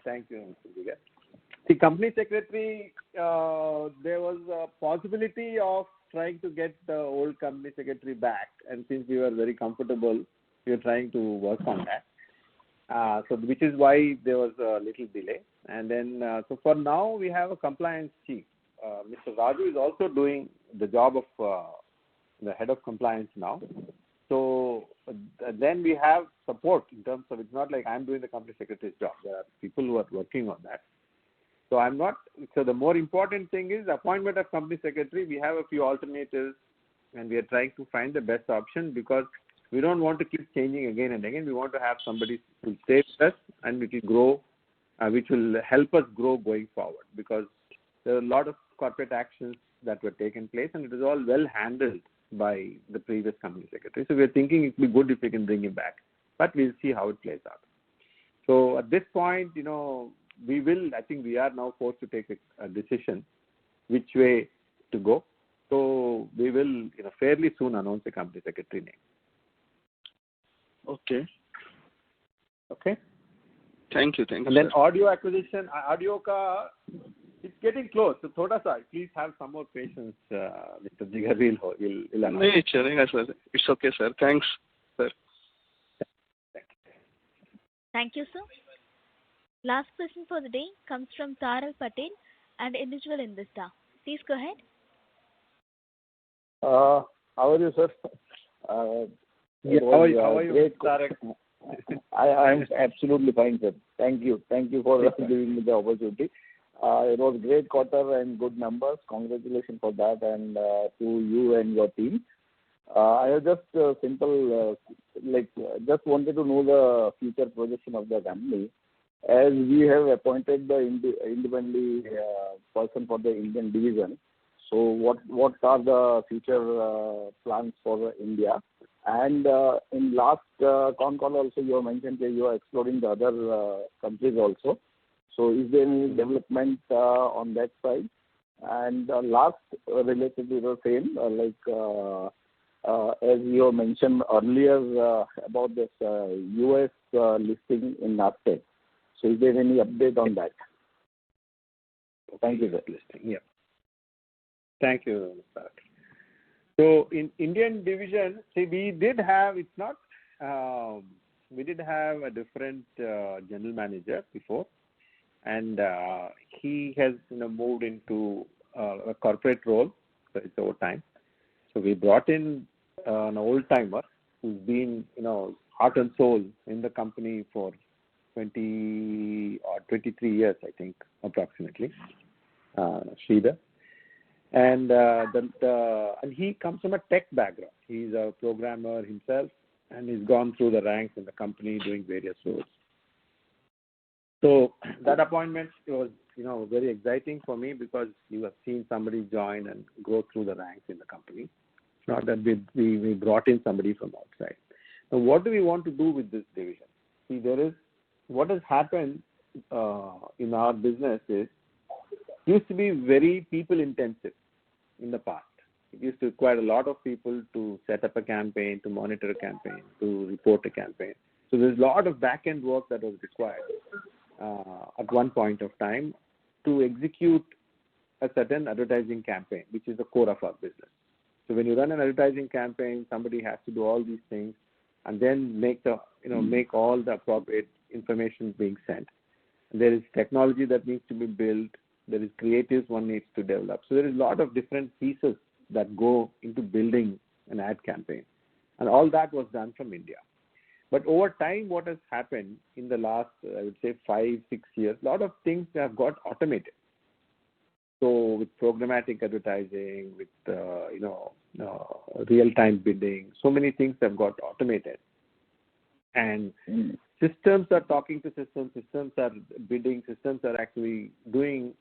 Thank you, Mr. Jigar. The company secretary, there was a possibility of trying to get the old company secretary back, and since we were very comfortable, we were trying to work on that. So which is why there was a little delay. And then, so for now, we have a compliance chief. Mr. Raju is also doing the job of the head of compliance now. So then we have support in terms of, it's not like I'm doing the company secretary's job. There are people who are working on that. So the more important thing is appointment of company secretary. We have a few alternatives and we are trying to find the best option because we don't want to keep changing again and again. We want to have somebody who will stay with us and which will grow, which will help us grow going forward, because there are a lot of corporate actions that were taken place and it is all well handled by the previous company secretary. So we are thinking it would be good if we can bring him back, but we'll see how it plays out. So at this point, I think we are now forced to take a decision which way to go. So we will, fairly soon announce the company secretary name. Okay. Okay. Thank you. And then audio acquisition, audio it's getting close. So thoda sa, please have some more patience, Mr. Jigar. We'll announce. It's okay, sir. Thanks, sir. Thank you, sir. Last question for the day comes from Taral Patel, an individual investor. Please go ahead. How are you, sir? How are you, great. Tarak? I am absolutely fine, sir. Thank you. Thank you for giving me the opportunity. It was great quarter and good numbers. Congratulations for that and to you and your team. I have just simple, just wanted to know the future projection of the company. As we have appointed the independent person for the Indian division, so what are the future plans for India? And in last Concall also you have mentioned that you are exploring the other countries also. So is there any development on that side? And last related to the same, as you mentioned earlier about this US listing in NASDAQ. So is there any update on that? Thank you, sir. Listing, yeah. Thank you, sir. So in Indian division, see, we did have a different general manager before, and he has moved into a corporate role. So it's over time. So we brought in an old timer who's been heart and soul in the company for 20 or 23 years, I think, approximately. Sridhar. And and he comes from a tech background. He's a programmer himself, and he's gone through the ranks in the company doing various roles. So that appointment was, very exciting for me because you have seen somebody join and go through the ranks in the company. It's not that we brought in somebody from outside. Now, what do we want to do with this division? See, what has happened in our business is used to be very people intensive in the past. It used to require a lot of people to set up a campaign, to monitor a campaign, to report a campaign. So there's a lot of back-end work that was required at one point of time to execute a certain advertising campaign, which is the core of our business. So when you run an advertising campaign, somebody has to do all these things and then make all the appropriate information being sent. And there is technology that needs to be built. There is creatives one needs to develop. So there is a lot of different pieces that go into building an ad campaign. And all that was done from India. But over time, what has happened in the last, I would say, 5-6 years, a lot of things have got automated. So with programmatic advertising, with real-time bidding, so many things have got automated. And systems are talking to systems, systems are bidding, systems are actually doing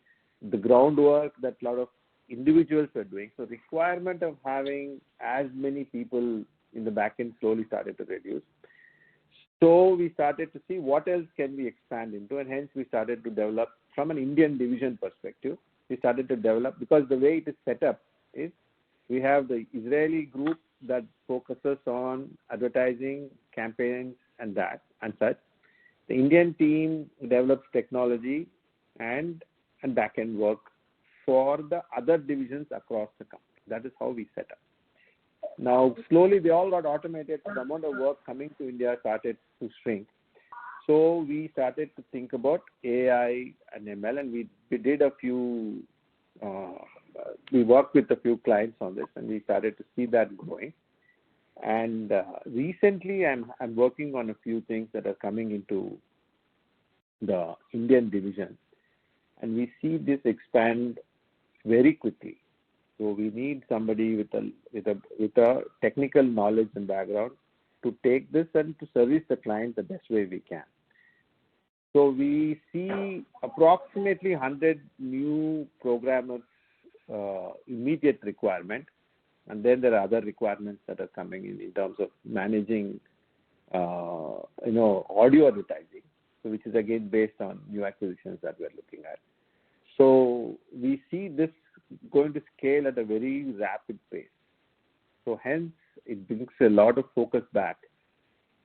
the groundwork that a lot of individuals are doing. So requirement of having as many people in the back end slowly started to reduce. So we started to see what else can we expand into, and hence we started to develop from an Indian division perspective. We started to develop, because the way it is set up is we have the Israeli group that focuses on advertising, campaigns, and such. The Indian team develops technology and back-end work for the other divisions across the company. That is how we set up. Now, slowly they all got automated. The amount of work coming to India started to shrink. So we started to think about AI and ML, and we did we worked with a few clients on this, and we started to see that growing. And recently I'm working on a few things that are coming into the Indian division, and we see this expand very quickly. So we need somebody with a technical knowledge and background to take this and to service the client the best way we can. So we see approximately 100 new programmers immediate requirement, and then there are other requirements that are coming in terms of managing audio advertising, so which is again based on new acquisitions that we're looking at. So we see this going to scale at a very rapid pace. So hence it brings a lot of focus back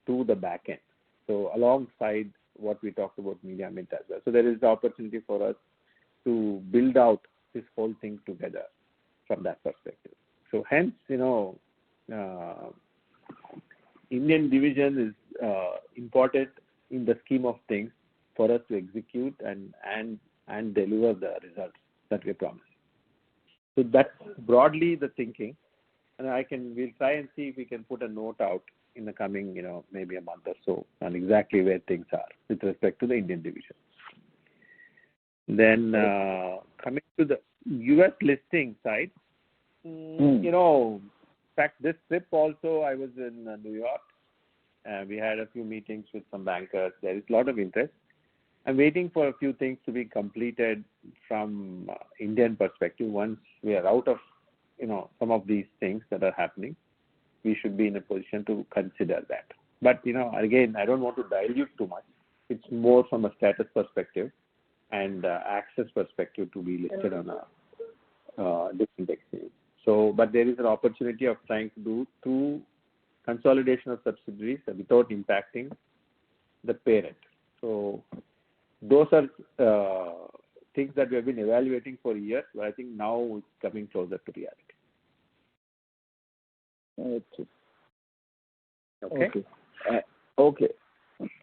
to the back end. So alongside what we talked about Media Mint as well. So there is the opportunity for us to build out this whole thing together from that perspective. So hence, Indian division is important in the scheme of things for us to execute and deliver the results that we promise. So that's broadly the thinking, and we'll try and see if we can put a note out in the coming, maybe a month or so on exactly where things are with respect to the Indian division. Then coming to the US listing side, in fact, this trip also I was in New York. We had a few meetings with some bankers. There is a lot of interest. I'm waiting for a few things to be completed from Indian perspective. Once we are out of, some of these things that are happening, we should be in a position to consider that. But, again, I don't want to dilute too much. It's more from a status perspective and access perspective to be listed on a different exchange. So, but there is an opportunity of trying to do through consolidation of subsidiaries without impacting the parent. So, those are things that we have been evaluating for years, but I think now it's coming closer to reality. Okay. Okay.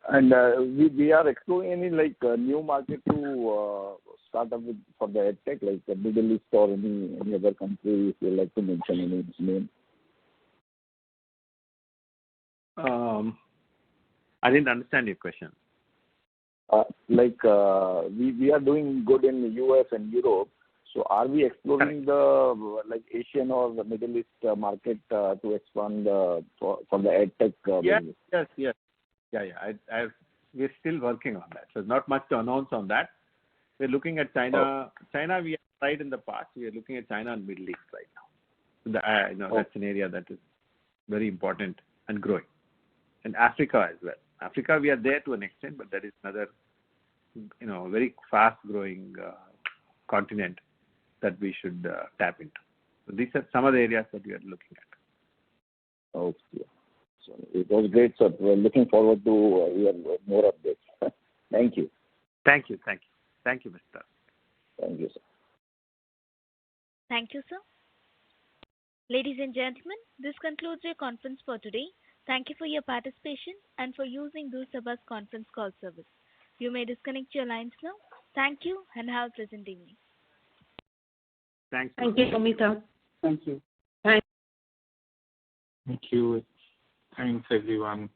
And we are exploring any new market to start up with for the EdTech, like the Middle East or any other country, if you like to mention any name. I didn't understand your question. We are doing good in the US and Europe. So are we exploring the Asian or the Middle East market to expand for the EdTech? Yes. We're still working on that. So not much to announce on that. We're looking at China. China we have tried in the past. We are looking at China and Middle East right now. That's an area that is very important and growing. And Africa as well. Africa we are there to an extent, but that is another very fast growing continent that we should tap into. So these are some of the areas that we are looking at. Okay. So it was great, sir. We're looking forward to hear more updates. Thank you. Thank you, Mr. Thank you, sir. Thank you, sir. Ladies and gentlemen, this concludes your conference for today. Thank you for your participation and for using Sabha's conference call service. You may disconnect your lines now. Thank you and have a pleasant evening. Thanks. Thank you, Amita. Thank you. Thank you. Thanks, everyone.